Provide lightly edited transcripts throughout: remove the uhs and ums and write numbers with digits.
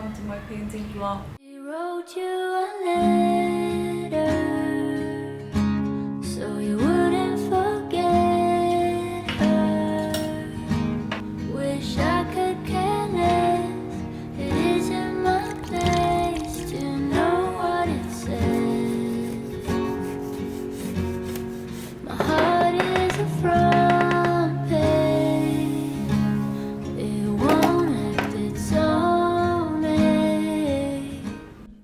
welcome to my painting vlog. He wrote you a letter so you wouldn't forget her. Wish I could care less. It isn't my place to know what it says. My heart is a front page. It won't act its own way.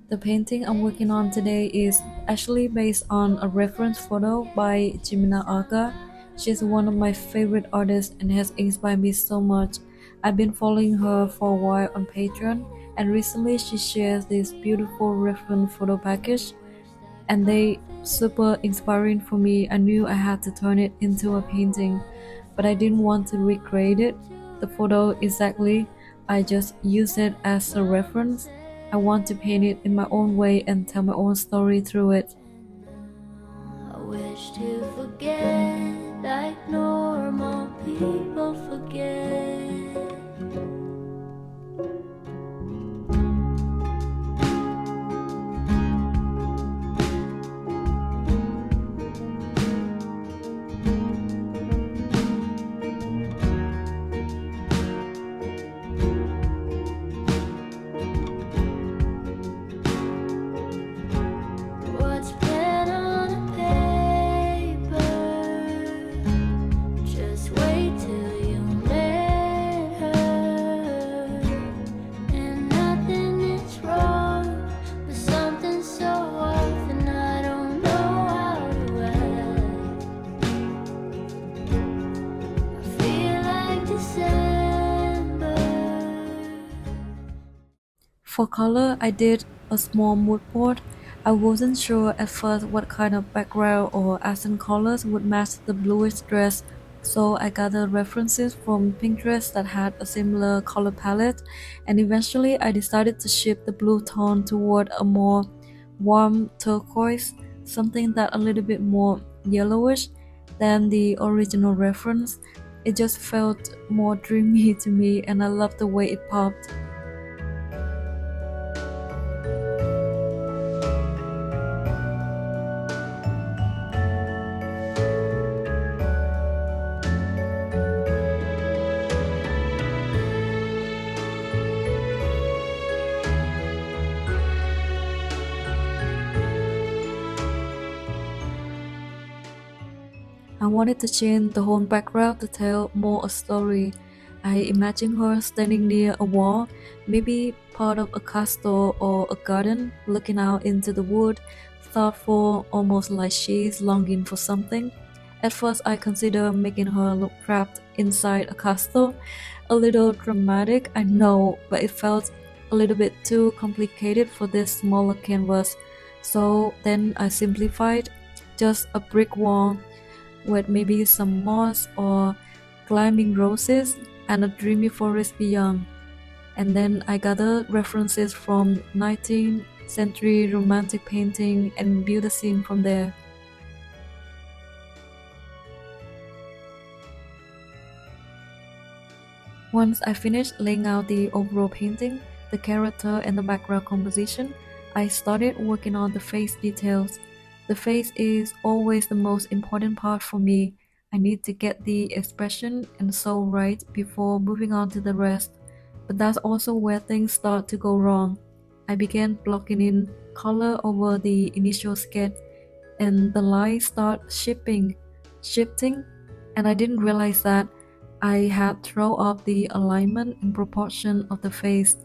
The painting I'm working on today is actually based on a reference photo by Jimena Aga. She's one of my favorite artists and has inspired me so much. I've been following her for a while on Patreon, and recently she shares this beautiful reference photo package, and they super inspiring for me. I knew I had to turn it into a painting, but I didn't want to recreate it. The photo exactly. I just use it as a reference. I want to paint it in my own way and tell my own story through it. I wish to forget like normal people forget. What's pen on a paper? Just wait till you met her. And nothing is wrong, but something so often I don't know how to act. I feel like December. For color, I did a small mood board. I wasn't sure at first what kind of background or accent colors would match the bluish dress, so I gathered references from Pinterest that had a similar color palette, and eventually I decided to shift the blue tone toward a more warm turquoise, something that a little bit more yellowish than the original reference. It just felt more dreamy to me, and I loved the way it popped. I wanted to change the whole background to tell more a story. I imagined her standing near a wall, maybe part of a castle or a garden, looking out into the wood, thoughtful, almost like she's longing for something. At first, I considered making her look trapped inside a castle. A little dramatic, I know, but it felt a little bit too complicated for this smaller canvas. So then I simplified, just a brick wall with maybe some moss or climbing roses and a dreamy forest beyond. And then I gathered references from 19th century romantic painting and built a scene from there. Once I finished laying out the overall painting, the character and the background composition, I started working on the face details. The face is always the most important part for me. I need to get the expression and soul right before moving on to the rest. But that's also where things start to go wrong. I began blocking in color over the initial sketch, and the lines start shifting, and I didn't realize that I had thrown off the alignment and proportion of the face.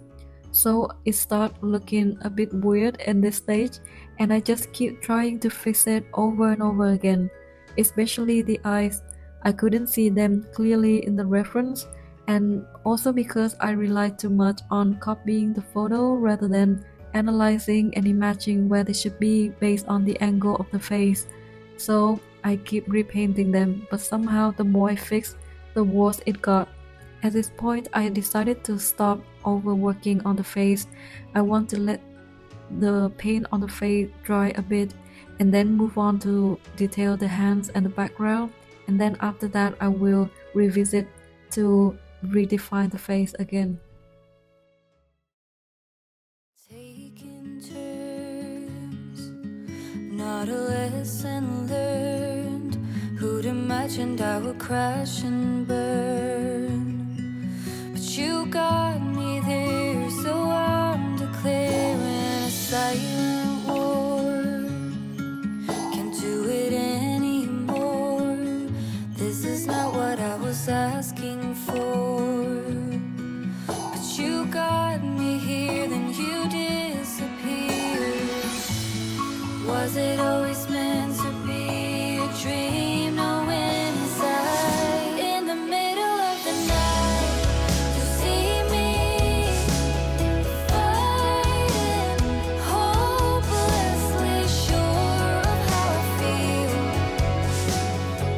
So it started looking a bit weird in this stage, and I just keep trying to fix it over and over again, especially the eyes. I couldn't see them clearly in the reference, and also because I relied too much on copying the photo rather than analyzing and imagining where they should be based on the angle of the face. So I keep repainting them, but somehow the more I fixed, the worse it got. At this point, I decided to stop overworking on the face. I want to let the paint on the face dry a bit and then move on to detail the hands and the background. And then after that, I will revisit to redefine the face again. not a lesson learned. Who'd imagined I would crash and burn? But you got me there, so I'm declaring a silent war. Can't do it anymore. This is not what I was asking for. But you got me here, then you disappeared. Was it always meant to be a dream? Knowing inside, in the middle of the night, you see me fighting, hopelessly sure of how I feel.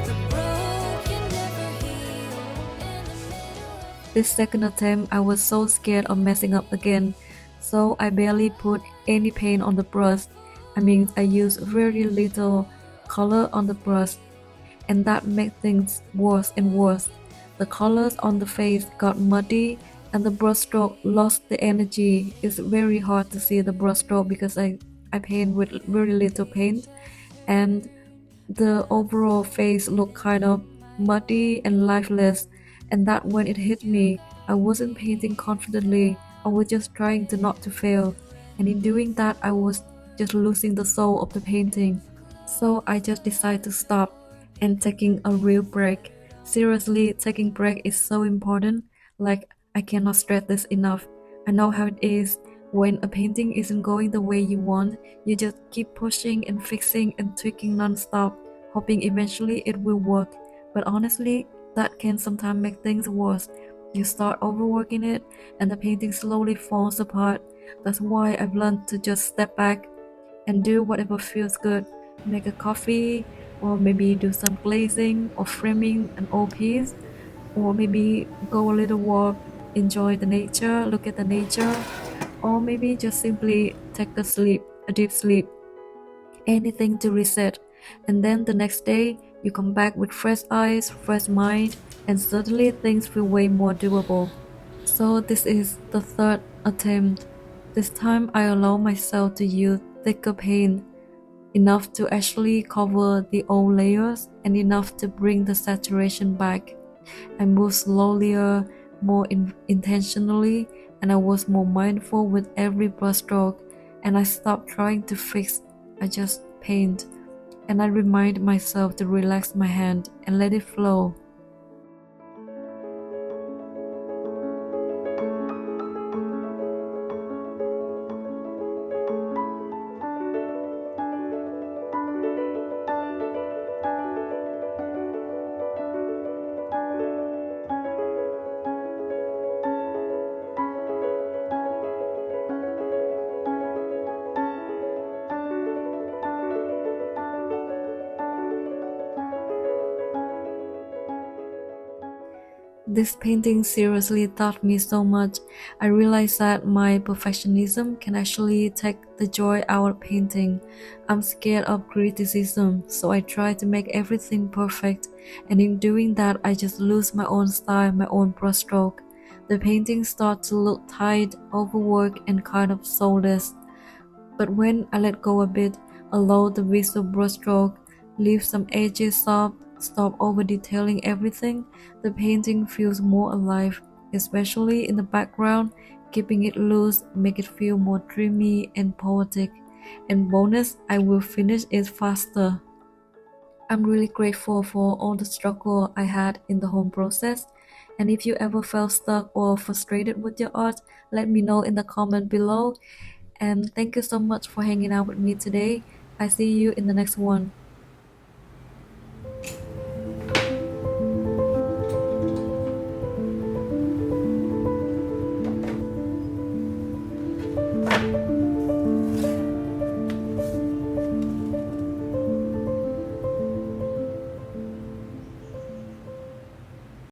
The broken never heal. In the middle of This second attempt, I was so scared of messing up again, so I barely put any paint on the brush. I mean, I used very little color on the brush, and that made things worse and worse. The colors on the face got muddy, and the brushstroke lost the energy. It's very hard to see the brushstroke because I paint with very little paint, and the overall face looked kind of muddy and lifeless, and that when it hit me, I wasn't painting confidently. I was just trying to not to fail, and in doing that, I was just losing the soul of the painting. So I just decided to stop and taking a real break. Seriously, taking break is so important. Like, I cannot stress this enough. I know how it is when a painting isn't going the way you want. You just keep pushing and fixing and tweaking non-stop, hoping eventually it will work. But honestly, that can sometimes make things worse. You start overworking it and the painting slowly falls apart. That's why I've learned to just step back and do whatever feels good. Make a coffee, or maybe do some glazing or framing an old piece, or maybe go a little walk, enjoy the nature, look at the nature, or maybe just simply take a sleep, a deep sleep, anything to reset. And then the next day, you come back with fresh eyes, fresh mind, and suddenly things feel way more doable. So this is the third attempt. This time I allow myself to use thicker paint, enough to actually cover the old layers and enough to bring the saturation back. I moved slowlier, more intentionally, and I was more mindful with every brushstroke. And I stopped trying to fix, I just paint. And I remind myself to relax my hand and let it flow. This painting seriously taught me so much. I realized that my perfectionism can actually take the joy out of painting. I'm scared of criticism, so I try to make everything perfect, and in doing that, I just lose my own style, my own brushstroke. The painting starts to look tight, overworked, and kind of soulless. But when I let go a bit, allow the visual brushstroke, leave some edges soft, stop over detailing everything, the painting feels more alive, especially in the background. Keeping it loose make it feel more dreamy and poetic. And bonus, I will finish it faster. I'm really grateful for all the struggle I had in the whole process. And if you ever felt stuck or frustrated with your art, let me know in the comment below. And thank you so much for hanging out with me today. I see you in the next one.